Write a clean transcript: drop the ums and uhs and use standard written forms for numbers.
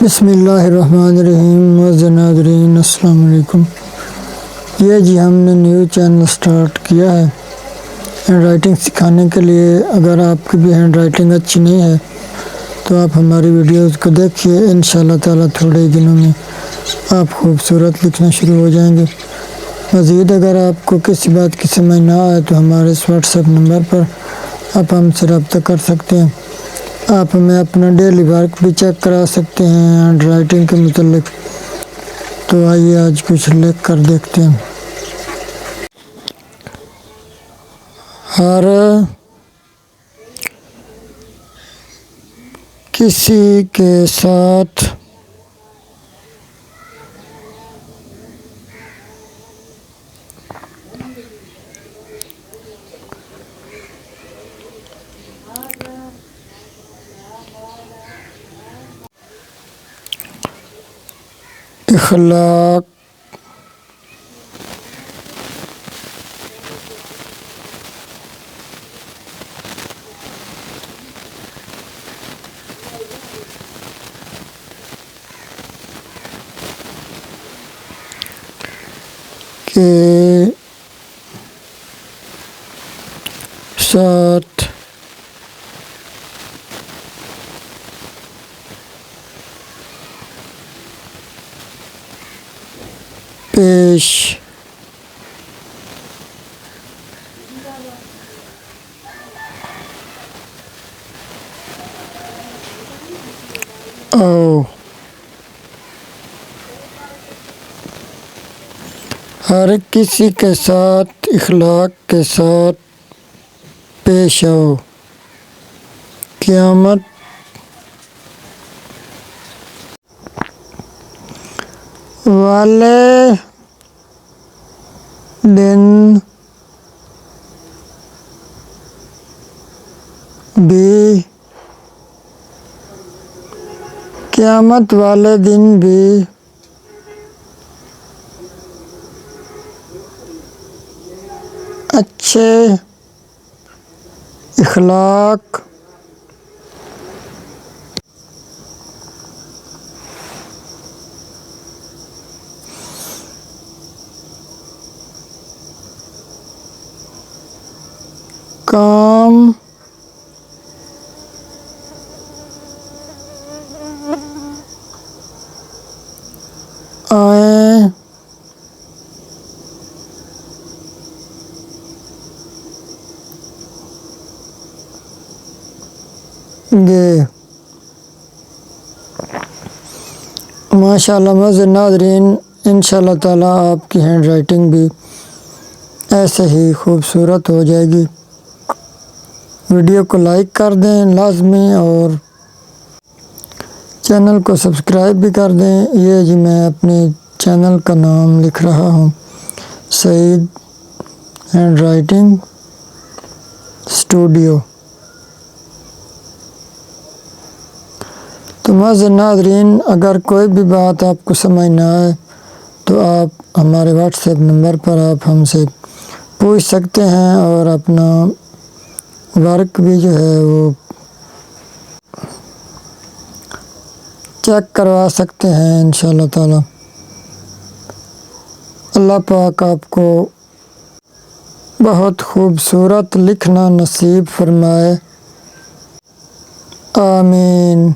بسم اللہ الرحمن الرحیم معزز ناظرین السلام علیکم۔ یہ جی ہم نے نیو چینل سٹارٹ کیا ہے ہینڈ رائٹنگ سکھانے کے لیے۔ اگر آپ کی بھی ہینڈ رائٹنگ اچھی نہیں ہے تو آپ ہماری ویڈیوز کو دیکھیے، انشاءاللہ تعالیٰ تھوڑے ہی دنوں میں آپ خوبصورت لکھنا شروع ہو جائیں گے۔ مزید اگر آپ کو کسی بات کی سمجھ نہ آئے تو ہمارے اس واٹس ایپ نمبر پر آپ ہم سے رابطہ کر سکتے ہیں۔ آپ ہمیں اپنا ڈیلی ورک بھی چیک کرا سکتے ہیں ہینڈ رائٹنگ کے متعلق۔ تو آئیے آج کچھ لکھ کر دیکھتے ہیں۔ ہر کسی کے ساتھ اخلاق کے ساتھ پیش آؤ۔ ہر کسی کے ساتھ اخلاق کے ساتھ پیش آؤ۔ قیامت والے دن بھی قیامت والے دن بھی اچھے اخلاق کام آئیں گے۔ ماشاءاللہ معزز ناظرین، انشاءاللہ تعالیٰ آپ کی ہینڈ رائٹنگ بھی ایسے ہی خوبصورت ہو جائے گی۔ ویڈیو کو لائک کر دیں لازمی، اور چینل کو سبسکرائب بھی کر دیں۔ یہ جی میں اپنے چینل کا نام لکھ رہا ہوں، سعید ہینڈ رائٹنگ اسٹوڈیو۔ تو معزز ناظرین، اگر کوئی بھی بات آپ کو سمجھ نہ آئے تو آپ ہمارے واٹس ایپ نمبر پر آپ ہم سے پوچھ سکتے ہیں، اور اپنا ورک بھی جو ہے وہ چیک کروا سکتے ہیں انشاءاللہ تعالیٰ۔ اللہ پاک آپ کو بہت خوبصورت لکھنا نصیب فرمائے، آمین۔